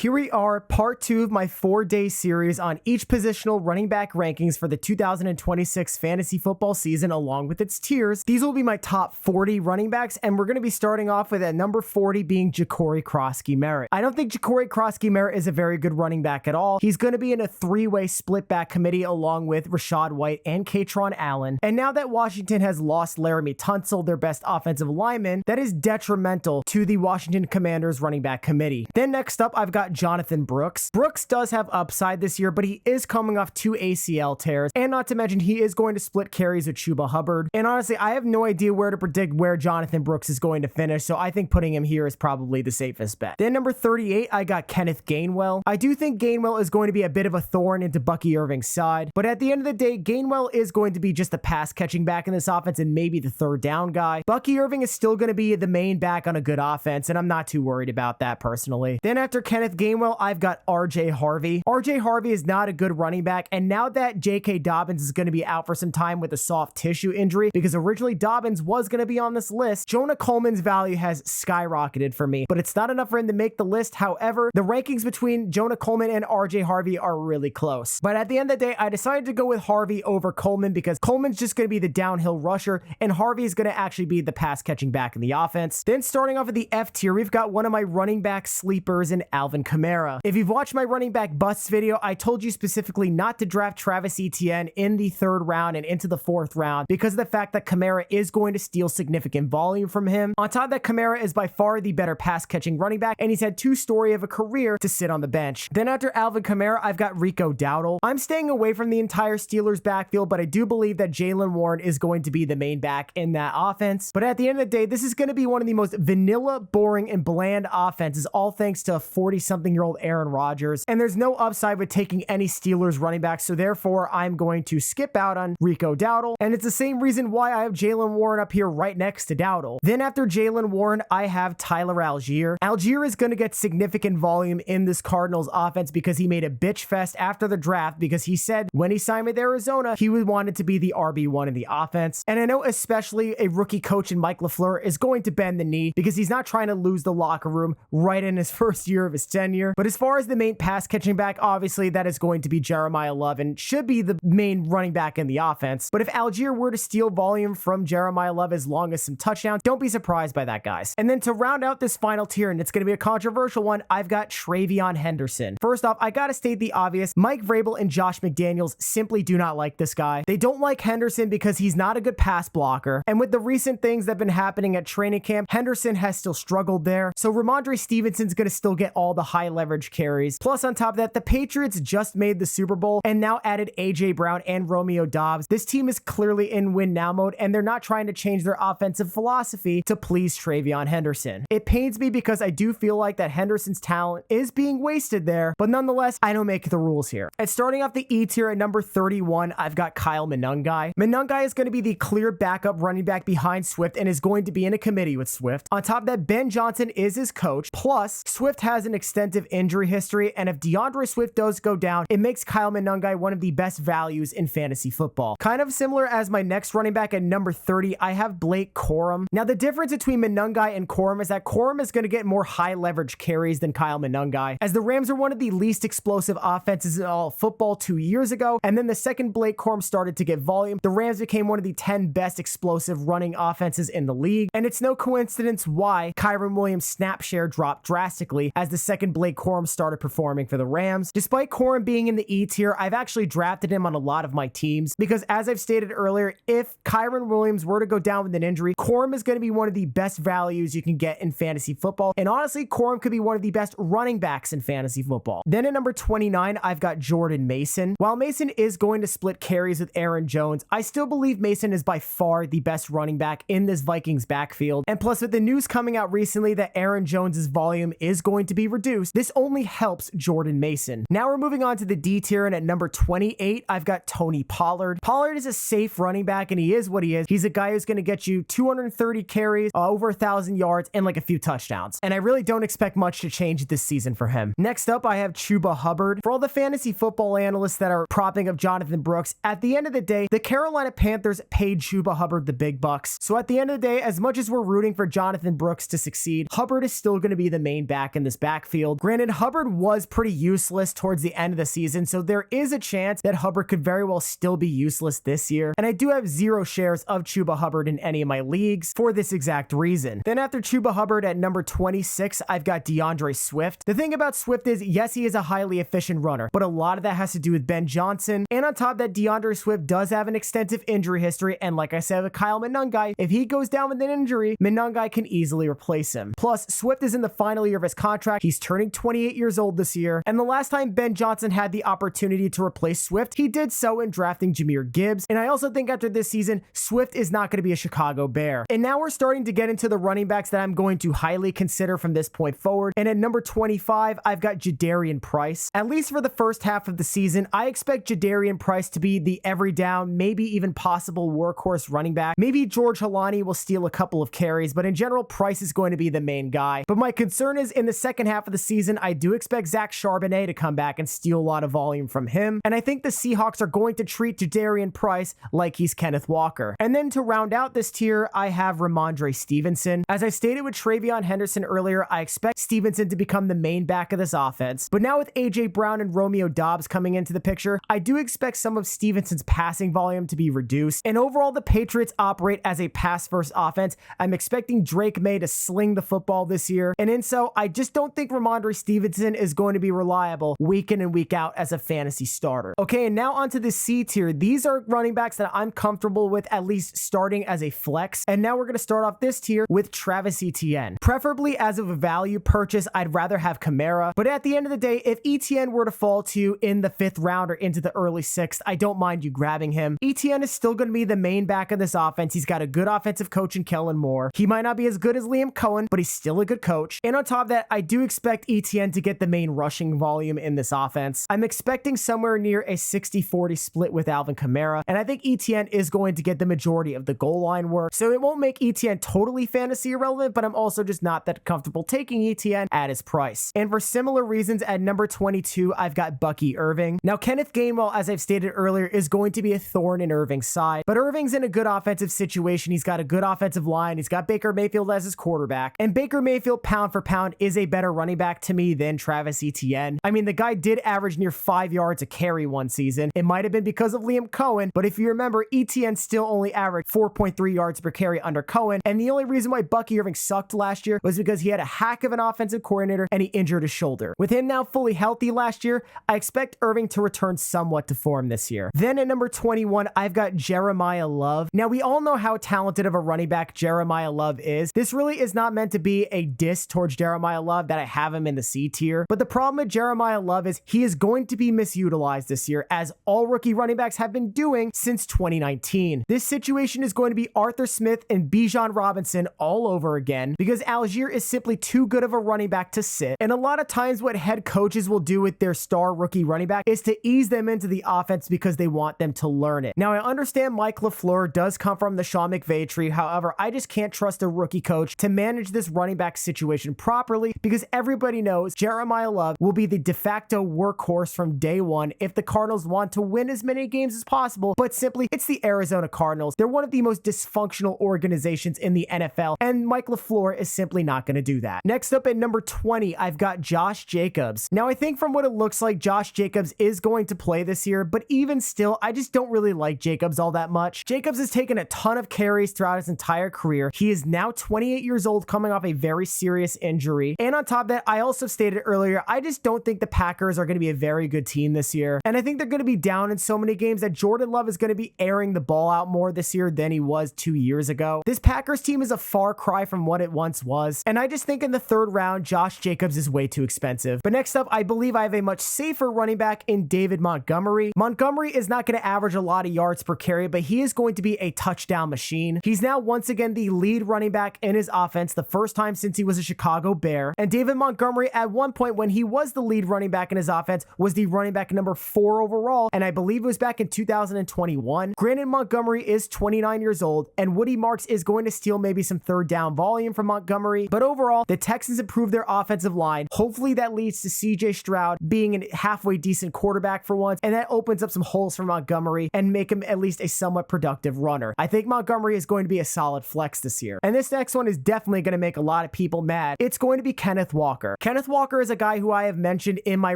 Here we are, part 2 of my 4-day series on each positional running back rankings for the 2026 fantasy football season along with its tiers. These will be my top 40 running backs, and we're going to be starting off with at number 40 being Ja'Cory Krosky-Merritt. I don't think Ja'Cory Krosky-Merritt is a very good running back at all. He's going to be in a 3-way split back committee along with Rachaad White and Kaytron Allen. And now that Washington has lost Laramie Tunsil, their best offensive lineman, that is detrimental to the Washington Commanders running back committee. Then next up, I've got Jonathan Brooks. Brooks does have upside this year, but he is coming off 2 ACL tears, and not to mention he is going to split carries with Chuba Hubbard. And honestly, I have no idea where to predict where Jonathan Brooks is going to finish, so I think putting him here is probably the safest bet. Then number 38, I got Kenneth Gainwell. I do think Gainwell is going to be a bit of a thorn into Bucky Irving's side, but at the end of the day, Gainwell is going to be just a pass catching back in this offense and maybe the third down guy. Bucky Irving is still going to be the main back on a good offense, and I'm not too worried about that personally. Then after Kenneth Gainwell, I've got RJ Harvey. RJ Harvey is not a good running back, and now that J.K. Dobbins is going to be out for some time with a soft tissue injury, because originally Dobbins was going to be on this list, Jonah Coleman's value has skyrocketed for me, but it's not enough for him to make the list. However, the rankings between Jonah Coleman and RJ Harvey are really close. But at the end of the day, I decided to go with Harvey over Coleman because Coleman's just going to be the downhill rusher, and Harvey is going to actually be the pass catching back in the offense. Then starting off at the F tier, we've got one of my running back sleepers in Alvin Kamara. If you've watched my running back busts video, I told you specifically not to draft Travis Etienne in the 3rd round and into the 4th round because of the fact that Kamara is going to steal significant volume from him. On top of that, Kamara is by far the better pass catching running back, and he's had 2 stories of a career to sit on the bench. Then after Alvin Kamara, I've got Rico Dowdle. I'm staying away from the entire Steelers backfield, but I do believe that Jaylen Warren is going to be the main back in that offense. But at the end of the day, this is going to be one of the most vanilla, boring, and bland offenses, all thanks to a 40-something-year-old Aaron Rodgers, and there's no upside with taking any Steelers running back, so therefore I'm going to skip out on Rico Dowdle, and it's the same reason why I have Jaylen Warren up here right next to Dowdle. Then after Jaylen Warren, I have Tyler Algier. Algier is going to get significant volume in this Cardinals offense because he made a bitch fest after the draft because he said when he signed with Arizona, he wanted to be the RB1 in the offense, and I know especially a rookie coach in Mike LaFleur is going to bend the knee because he's not trying to lose the locker room right in his first year of his tenure. But as far as the main pass catching back, obviously that is going to be Jeremiah Love and should be the main running back in the offense. But if Algier were to steal volume from Jeremiah Love as long as some touchdowns, don't be surprised by that, guys. And then to round out this final tier, and it's going to be a controversial one, I've got Travion Henderson. First off, I got to state the obvious. Mike Vrabel and Josh McDaniels simply do not like this guy. They don't like Henderson because he's not a good pass blocker. And with the recent things that have been happening at training camp, Henderson has still struggled there. So Ramondre Stevenson's going to still get all the high leverage carries. Plus, on top of that, the Patriots just made the Super Bowl and now added AJ Brown and Romeo Doubs. This team is clearly in win now mode, and they're not trying to change their offensive philosophy to please Travion Henderson. It pains me because I do feel like that Henderson's talent is being wasted there, but nonetheless, I don't make the rules here. And starting off the E tier at number 31, I've got Kyle Monangai. Monangai is going to be the clear backup running back behind Swift and is going to be in a committee with Swift. On top of that, Ben Johnson is his coach, plus Swift has an extensive injury history, and if DeAndre Swift does go down, it makes Kyle Monangai one of the best values in fantasy football. Kind of similar as my next running back at number 30, I have Blake Corum. Now, the difference between Monangai and Corum is that Corum is going to get more high leverage carries than Kyle Monangai, as the Rams are one of the least explosive offenses in all football 2 years ago, and then the second Blake Corum started to get volume, the Rams became one of the 10 best explosive running offenses in the league, and it's no coincidence why Kyren Williams' snap share dropped drastically as the second Blake Corum started performing for the Rams. Despite Corum being in the E tier, I've actually drafted him on a lot of my teams because, as I've stated earlier, if Kyren Williams were to go down with an injury, Corum is going to be one of the best values you can get in fantasy football, and honestly, Corum could be one of the best running backs in fantasy football. Then at number 29, I've got Jordan Mason. While Mason is going to split carries with Aaron Jones, I still believe Mason is by far the best running back in this Vikings backfield, and plus with the news coming out recently that Aaron Jones's volume is going to be reduced, this only helps Jordan Mason. Now we're moving on to the D tier, and at number 28, I've got Tony Pollard. Pollard is a safe running back, and he is what he is. He's a guy who's going to get you 230 carries, over 1,000 yards, and like a few touchdowns. And I really don't expect much to change this season for him. Next up, I have Chuba Hubbard. For all the fantasy football analysts that are propping up Jonathan Brooks, at the end of the day, the Carolina Panthers paid Chuba Hubbard the big bucks. So at the end of the day, as much as we're rooting for Jonathan Brooks to succeed, Hubbard is still going to be the main back in this backfield. backfield. Granted, Hubbard was pretty useless towards the end of the season, so there is a chance that Hubbard could very well still be useless this year. And I do have 0 shares of Chuba Hubbard in any of my leagues for this exact reason. Then after Chuba Hubbard at number 26, I've got DeAndre Swift. The thing about Swift is, yes, he is a highly efficient runner, but a lot of that has to do with Ben Johnson. And on top of that, DeAndre Swift does have an extensive injury history. And like I said with Kyle Monangai, if he goes down with an injury, Monangai can easily replace him. Plus, Swift is in the final year of his contract. He's turning 28 years old this year. And the last time Ben Johnson had the opportunity to replace Swift, he did so in drafting Jahmyr Gibbs. And I also think after this season, Swift is not going to be a Chicago Bear. And now we're starting to get into the running backs that I'm going to highly consider from this point forward. And at number 25, I've got Jadarian Price. At least for the first half of the season, I expect Jadarian Price to be the every down, maybe even possible workhorse running back. Maybe George Halani will steal a couple of carries, but in general, Price is going to be the main guy. But my concern is in the second half of the season, I do expect Zach Charbonnet to come back and steal a lot of volume from him. And I think the Seahawks are going to treat Jadarian Price like he's Kenneth Walker. And then to round out this tier, I have Ramondre Stevenson. As I stated with Travion Henderson earlier, I expect Stevenson to become the main back of this offense. But now with AJ Brown and Romeo Doubs coming into the picture, I do expect some of Stevenson's passing volume to be reduced. And overall, the Patriots operate as a pass-first offense. I'm expecting Drake May to sling the football this year. And in so, I just don't think Ramondre Stevenson is going to be reliable week in and week out as a fantasy starter. Okay, and now onto the C tier. These are running backs that I'm comfortable with at least starting as a flex. And now we're going to start off this tier with Travis Etienne. Preferably as of a value purchase, I'd rather have Kamara. But at the end of the day, if Etienne were to fall to you in the 5th round or into the early 6th, I don't mind you grabbing him. Etienne is still going to be the main back of this offense. He's got a good offensive coach in Kellen Moore. He might not be as good as Liam Cohen, but he's still a good coach. And on top of that, I do expect Etienne to get the main rushing volume in this offense. I'm expecting somewhere near a 60-40 split with Alvin Kamara, and I think Etienne is going to get the majority of the goal line work. So it won't make Etienne totally fantasy irrelevant, but I'm also just not that comfortable taking Etienne at his price. And for similar reasons, at number 22, I've got Bucky Irving. Now, Kenneth Gainwell, as I've stated earlier, is going to be a thorn in Irving's side, but Irving's in a good offensive situation. He's got a good offensive line. He's got Baker Mayfield as his quarterback, and Baker Mayfield, pound for pound, is a better running back to me than Travis Etienne. I mean, the guy did average near 5 yards a carry one season. It might have been because of Liam Cohen, but if you remember, Etienne still only averaged 4.3 yards per carry under Cohen, and the only reason why Bucky Irving sucked last year was because he had a hack of an offensive coordinator and he injured his shoulder. With him now fully healthy last year, I expect Irving to return somewhat to form this year. Then at number 21, I've got Jeremiah Love. Now, we all know how talented of a running back Jeremiah Love is. This really is not meant to be a diss towards Jeremiah Love that I have him in the C tier, but the problem with Jeremiah Love is he is going to be misutilized this year, as all rookie running backs have been doing since 2019. This situation is going to be Arthur Smith and Bijan Robinson all over again, because Algier is simply too good of a running back to sit. And a lot of times what head coaches will do with their star rookie running back is to ease them into the offense because they want them to learn it. Now, I understand Mike LaFleur does come from the Sean McVay tree. However, I just can't trust a rookie coach to manage this running back situation properly, because everybody knows Jeremiah Love will be the de facto workhorse from day one if the Cardinals want to win as many games as possible. But simply, it's the Arizona Cardinals. They're one of the most dysfunctional organizations in the NFL, and Mike LaFleur is simply not going to do that. Next up at number 20, I've got Josh Jacobs. Now, I think from what it looks like, Josh Jacobs is going to play this year, but even still, I just don't really like Jacobs all that much. Jacobs has taken a ton of carries throughout his entire career. He is now 28 years old, coming off a very serious injury. And on top of that, I also stated earlier, I just don't think the Packers are going to be a very good team this year. And I think they're going to be down in so many games that Jordan Love is going to be airing the ball out more this year than he was 2 years ago. This Packers team is a far cry from what it once was. And I just think in the 3rd round, Josh Jacobs is way too expensive. But next up, I believe I have a much safer running back in David Montgomery. Montgomery is not going to average a lot of yards per carry, but he is going to be a touchdown machine. He's now once again the lead running back in his offense, the first time since he was a Chicago Bear. And David Montgomery, at one point when he was the lead running back in his offense, was the running back number 4 overall, and I believe it was back in 2021. Granted, Montgomery is 29 years old, and Woody Marks is going to steal maybe some 3rd down volume from Montgomery, but overall, the Texans improved their offensive line. Hopefully that leads to CJ Stroud being a halfway decent quarterback for once, and that opens up some holes for Montgomery and make him at least a somewhat productive runner. I think Montgomery is going to be a solid flex this year. And this next one is definitely going to make a lot of people mad. It's going to be Kenneth Walker. Kenneth Walker is a guy who I have mentioned in my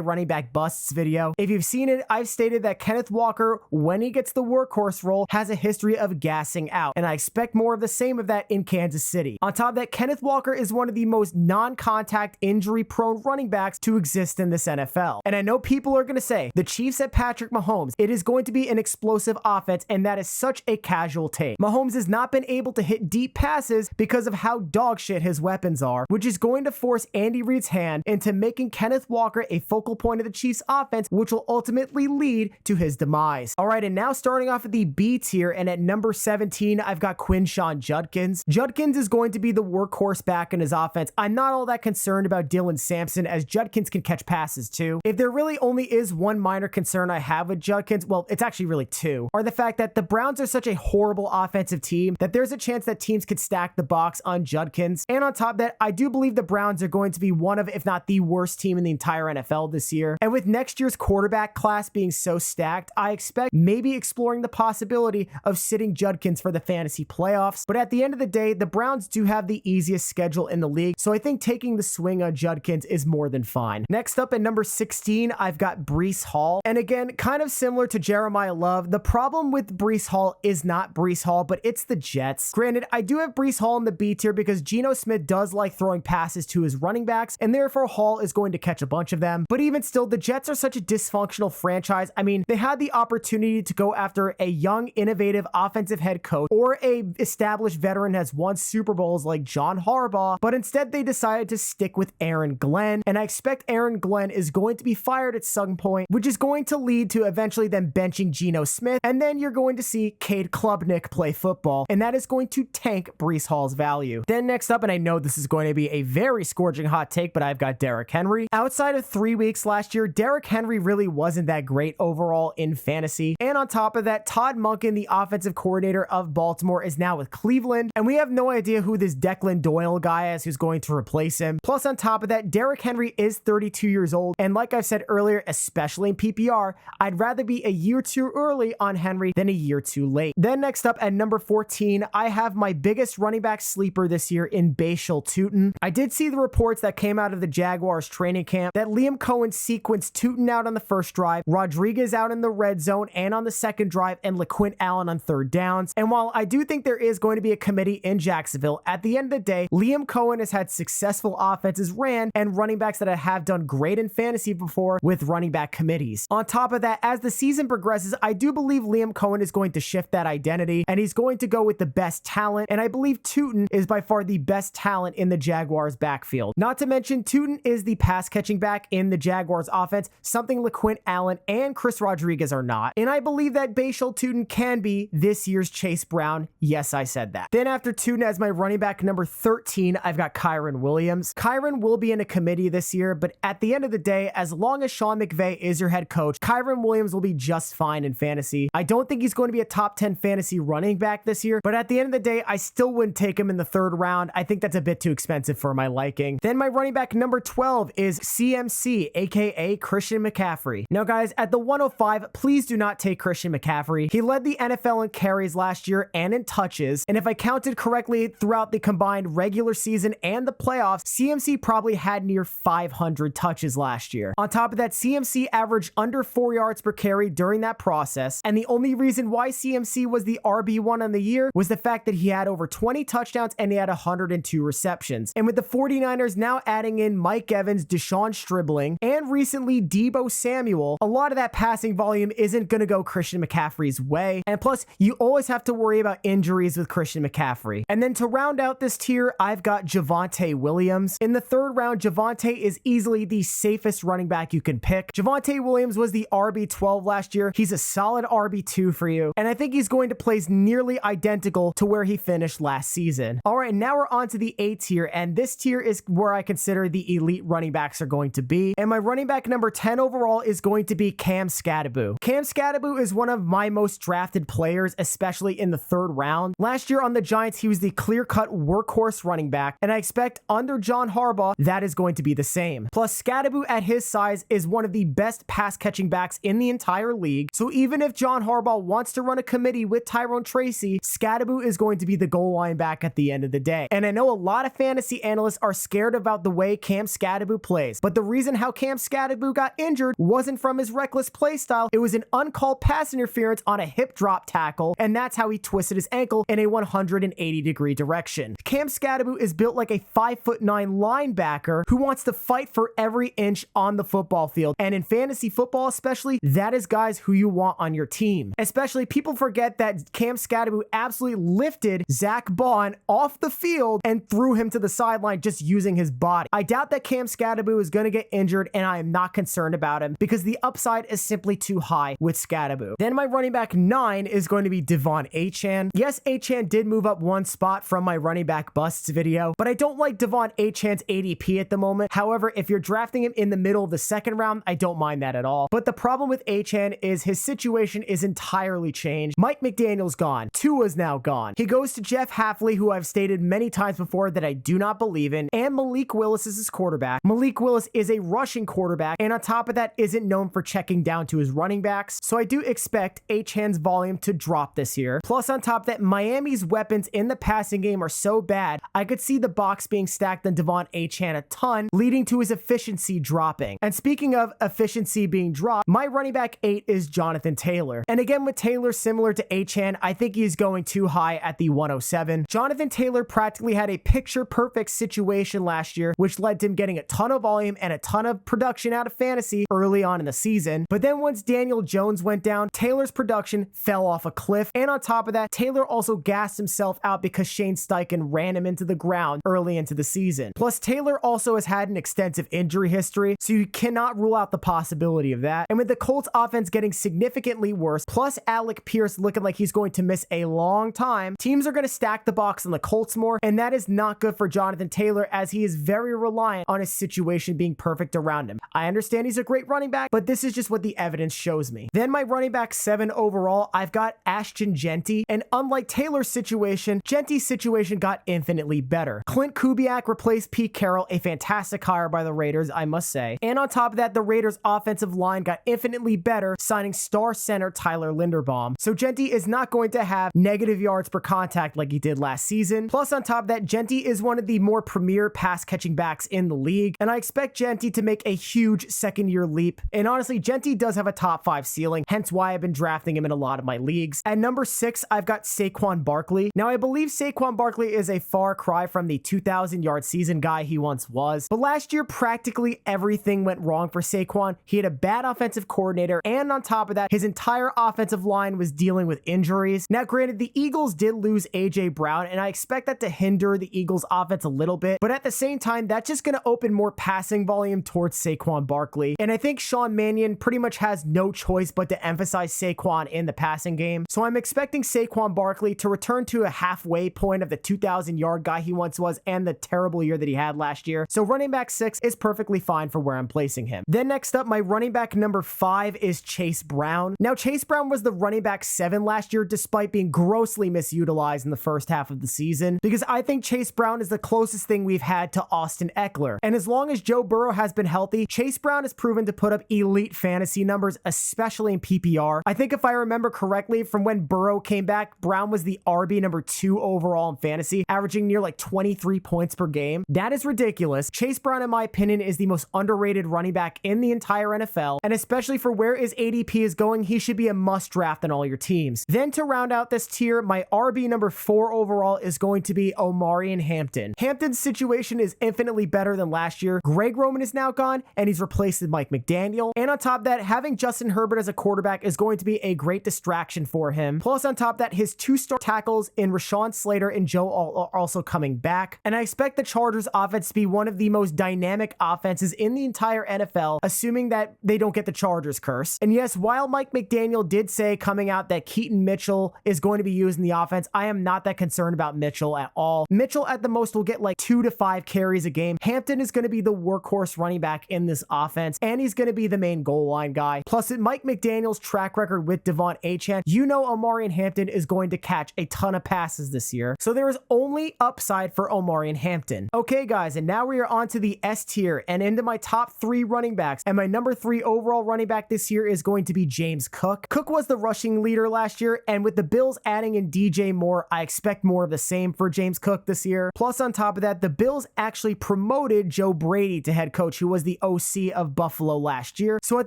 running back busts video. If you've seen it, I've stated that Kenneth Walker, when he gets the workhorse role, has a history of gassing out, and I expect more of the same of that in Kansas City. On top of that, Kenneth Walker is one of the most non-contact, injury-prone running backs to exist in this NFL. And I know people are going to say, the Chiefs at Patrick Mahomes, it is going to be an explosive offense, and that is such a casual take. Mahomes has not been able to hit deep passes because of how dog shit his weapons are, which is going to force Andy Reid's hand into making Kenneth Walker a focal point of the Chiefs offense, which will ultimately lead to his demise. All right, and now starting off at the B tier, and at number 17, I've got Quinshon Judkins. Judkins is going to be the workhorse back in his offense. I'm not all that concerned about Dylan Sampson, as Judkins can catch passes too. If there really only is one minor concern I have with Judkins, well, it's actually really two, are the fact that the Browns are such a horrible offensive team that there's a chance that teams could stack the box on Judkins. And on top of that, I do believe the Browns are going to be one of, if not the worst team in the entire NFL this year. And with next year's quarterback class being so stacked, I expect maybe exploring the possibility of sitting Judkins for the fantasy playoffs. But at the end of the day, the Browns do have the easiest schedule in the league, so I think taking the swing on Judkins is more than fine. Next up at number 16, I've got Breece Hall. And again, kind of similar to Jeremiah Love, the problem with Breece Hall is not Breece Hall, but it's the Jets. Granted, I do have Breece Hall in the B tier because Geno Smith does like throwing passes to his running backs, and therefore Hall is going to catch a bunch of them. But even still, the Jets are such a dysfunctional franchise. I mean, they had the opportunity to go after a young, innovative offensive head coach or a established veteran has won Super Bowls like John Harbaugh, but instead they decided to stick with Aaron Glenn, and I expect Aaron Glenn is going to be fired at some point, which is going to lead to eventually them benching Geno Smith, and then you're going to see Cade Klubnik play football, and that is going to tank Breece Hall's value. Then next up, and I know this is going to be a very scorching hot take, but I've got Derrick Henry. Outside of 3 weeks last year, Derrick Henry really wasn't that great overall in fantasy, and on top of that, Todd Monken, the offensive coordinator of Baltimore, is now with Cleveland, and we have no idea who this Declan Doyle guy is who's going to replace him. Plus, on top of that, Derrick Henry is 32 years old, and like I've said earlier, especially in PPR, I'd rather be a year too early on Henry than a year too late. Then next up at number 14, I have my biggest running back sleeper this year in Bashal Tutin. I did see the reports that came out of the Jaguars training camp that Liam Cohen sequenced Tutin out on the first drive, Rodriguez out in the red zone and on the second drive, and LaQuint Allen on third downs. And while I do think there is going to be a committee in Jacksonville, at the end of the day, Liam Cohen has had successful offenses ran and running backs that have done great in fantasy before with running back committees. On top of that, as the season progresses, I do believe Liam Cohen is going to shift that identity and he's going to go with the best talent, and I believe Tutin is by far the best talent in the Jaguars backfield. Not to mention, Tutin is the pass catching back in the Jaguars offense, something LaQuint Allen and Chris Rodriguez are not, and I believe that Bashal Tutin can be this year's Chase Brown. Yes, I said that. Then after Tutin as my running back number 13, I've got Kyren Williams. Kyren will be in a committee this year, but at the end of the day, as long as Sean McVay is your head coach, Kyren Williams will be just fine in fantasy. I don't think he's going to be a top 10 fantasy running back this year, but at the end of the day, I still wouldn't take him in the third round. I think that's a bit too expensive for my liking. Then my running back number 12 is CMC, aka Christian McCaffrey. Now guys, at the 105, please do not take Christian McCaffrey. He led the NFL in carries last year and in touches, and if I counted correctly throughout the combined regular season and the playoffs, CMC probably had near 500 touches last year. On top of that, CMC averaged under 4 yards per carry during that process, and the only reason why CMC was the RB1 on the year was the fact that he had over 20 touchdowns and he had 102 receptions. And with the 49ers now adding in Mike Evans, Deshaun Stribling, and recently Deebo Samuel, a lot of that passing volume isn't going to go Christian McCaffrey's way. And plus, you always have to worry about injuries with Christian McCaffrey. And then to round out this tier, I've got Javonte Williams. In the third round, Javonte is easily the safest running back you can pick. Javonte Williams was the RB12 last year. He's a solid RB2 for you, and I think he's going to place nearly identical to where he finished last season. All right, now we're on to the A tier, and this tier is where I consider the elite running backs are going to be. And my running back number 10 overall is going to be Cam Skattebo. Cam Skattebo is one of my most drafted players, especially in the third round. Last year on the Giants, he was the clear-cut workhorse running back, and I expect under John Harbaugh, that is going to be the same. Plus, Skattebo at his size is one of the best pass-catching backs in the entire league, so even if John Harbaugh wants to run a committee with Tyrone Tracy, Skattebo is going to be the goal line back at the end of the day. And I know a lot of fantasy analysts are scared about the way way Cam Skattebo plays. But the reason how Cam Skattebo got injured wasn't from his reckless play style. It was an uncalled pass interference on a hip drop tackle, and that's how he twisted his ankle in a 180-degree direction. Cam Skattebo is built like a 5'9" linebacker who wants to fight for every inch on the football field. And in fantasy football especially, that is guys who you want on your team. Especially people forget that Cam Skattebo absolutely lifted Zach Bond off the field and threw him to the sideline just using his body. I doubt that Cam Skattebo is going to get injured, and I am not concerned about him because the upside is simply too high with Skattebo. Then my running back 9 is going to be Devon Achane. Yes, Achane did move up one spot from my running back busts video, but I don't like Devon Achane's ADP at the moment. However, if you're drafting him in the middle of the second round, I don't mind that at all. But the problem with Achane is his situation is entirely changed. Mike McDaniel's gone. Tua's now gone. He goes to Jeff Hafley, who I've stated many times before that I do not believe in, and Malik Willis is his quarterback. Malik Willis is a rushing quarterback, and on top of that, isn't known for checking down to his running backs. So I do expect Achane's volume to drop this year. Plus, on top of that, Miami's weapons in the passing game are so bad, I could see the box being stacked on Devon Achane a ton, leading to his efficiency dropping. And speaking of efficiency being dropped, my running back 8 is Jonathan Taylor. And again, with Taylor, similar to Achane, I think he's going too high at the 107. Jonathan Taylor practically had a picture-perfect situation last year, which led to him getting a ton of volume and a ton of production out of fantasy early on in the season. But then once Daniel Jones went down, Taylor's production fell off a cliff. And on top of that, Taylor also gassed himself out because Shane Steichen ran him into the ground early into the season. Plus, Taylor also has had an extensive injury history, so you cannot rule out the possibility of that. And with the Colts offense getting significantly worse, plus Alec Pierce looking like he's going to miss a long time, teams are going to stack the box on the Colts more, and that is not good for Jonathan Taylor as he is very reliant on his situation being perfect around him. I understand he's a great running back, but this is just what the evidence shows me. Then my running back 7 overall, I've got Ashton Jeanty, and unlike Taylor's situation, Jeanty's situation got infinitely better. Clint Kubiak replaced Pete Carroll, a fantastic hire by the Raiders, I must say. And on top of that, the Raiders' offensive line got infinitely better, signing star center Tyler Linderbaum. So Jeanty is not going to have negative yards per contact like he did last season. Plus, on top of that, Jeanty is one of the more premier pass-catching backs in the league, and I expect Jeanty to make a huge second-year leap. And honestly, Jeanty does have a top 5 ceiling, hence why I've been drafting him in a lot of my leagues. At number 6, I've got Saquon Barkley. Now, I believe Saquon Barkley is a far cry from the 2,000-yard season guy he once was, but last year, practically everything went wrong for Saquon. He had a bad offensive coordinator, and on top of that, his entire offensive line was dealing with injuries. Now, granted, the Eagles did lose A.J. Brown, and I expect that to hinder the Eagles' offense a little bit, but at the same time, that's just going to open more passing volume towards Saquon Barkley, and I think Sean Mannion pretty much has no choice but to emphasize Saquon in the passing game, so I'm expecting Saquon Barkley to return to a halfway point of the 2,000-yard guy he once was and the terrible year that he had last year, so running back 6 is perfectly fine for where I'm placing him. Then next up, my running back number 5 is Chase Brown. Now, Chase Brown was the running back 7 last year despite being grossly misutilized in the first half of the season, because I think Chase Brown is the closest thing we've had to Austin Eckler. And as long as Joe Burrow has been healthy, Chase Brown has proven to put up elite fantasy numbers, especially in PPR. I think if I remember correctly, from when Burrow came back, Brown was the RB number 2 overall in fantasy, averaging near like 23 points per game. That is ridiculous. Chase Brown, in my opinion, is the most underrated running back in the entire NFL, and especially for where his ADP is going, he should be a must draft on all your teams. Then to round out this tier, my RB number 4 overall is going to be Omarion Hampton. Hampton's situation is infinitely better than last year. Greg Roman is now gone, and he's replaced with Mike McDaniel. And on top of that, having Justin Herbert as a quarterback is going to be a great distraction for him. Plus, on top of that, his 2-star tackles in Rashawn Slater and Joe are also coming back. And I expect the Chargers offense to be one of the most dynamic offenses in the entire NFL, assuming that they don't get the Chargers curse. And yes, while Mike McDaniel did say coming out that Keaton Mitchell is going to be used in the offense, I am not that concerned about Mitchell at all. Mitchell at the most will get like 2 to 5 carries a game. Hampton is going to be the workhorse running back in this offense, and he's going to be the main goal line guy. Plus, in Mike McDaniel's track record with Devon Achane, you know Omarion Hampton is going to catch a ton of passes this year. So there is only upside for Omarion Hampton. Okay, guys, and now we are on to the S tier and into my top 3 running backs. And my number 3 overall running back this year is going to be James Cook. Cook was the rushing leader last year, and with the Bills adding in DJ Moore, I expect more of the same for James Cook this year. Plus, on top of that, the Bills actually promoted Joe Brady to head coach, who was the OC of Buffalo last year. So at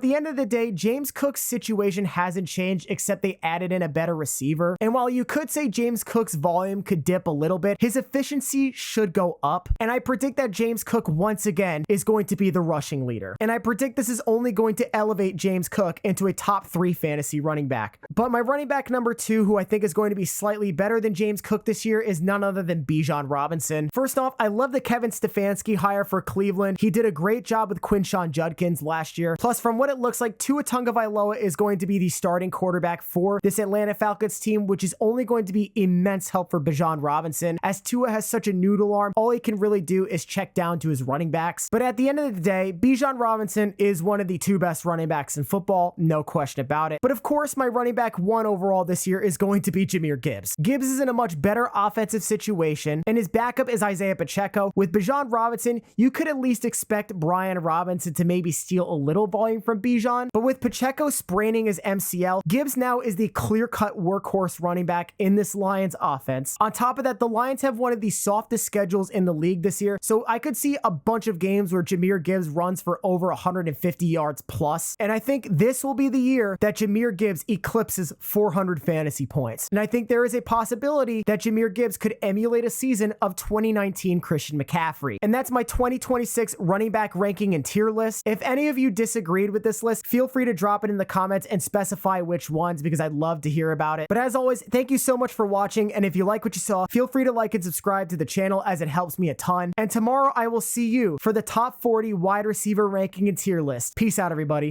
the end of the day, James Cook's situation hasn't changed, except they added in a better receiver. And while you could say James Cook's volume could dip a little bit, his efficiency should go up. And I predict that James Cook once again is going to be the rushing leader. And I predict this is only going to elevate James Cook into a top 3 fantasy running back. But my running back number 2, who I think is going to be slightly better than James Cook this year, is none other than Bijan Robinson. First off, I love the Kevin Stefanski hire for Cleveland. He did a great job with Quinshon Judkins last year. Plus, from what it looks like, Tua Tagovailoa is going to be the starting quarterback for this Atlanta Falcons team, which is only going to be immense help for Bijan Robinson. As Tua has such a noodle arm, all he can really do is check down to his running backs. But at the end of the day, Bijan Robinson is one of the 2 best running backs in football, no question about it. But of course, my running back 1 overall this year is going to be Jahmyr Gibbs. Gibbs is in a much better offensive situation, and his backup is Isaiah Pacheco. With Bijan Robinson, you could at least expect Brian Robinson to maybe steal a little volume from Bijan, but with Pacheco spraining his MCL, Gibbs now is the clear-cut workhorse running back in this Lions offense. On top of that, the Lions have one of the softest schedules in the league this year, so I could see a bunch of games where Jahmyr Gibbs runs for over 150 yards plus, and I think this will be the year that Jahmyr Gibbs eclipses 400 fantasy points. And I think there is a possibility that Jahmyr Gibbs could emulate a season of 2019 Christian McCaffrey. And that's my 2026 running back ranking and tier list. If any of you disagreed with this list, feel free to drop it in the comments and specify which ones, because I'd love to hear about it. But as always, thank you so much for watching, and if you like what you saw, feel free to like and subscribe to the channel, as it helps me a ton. And tomorrow I will see you for the top 40 wide receiver ranking and tier list. Peace out, everybody.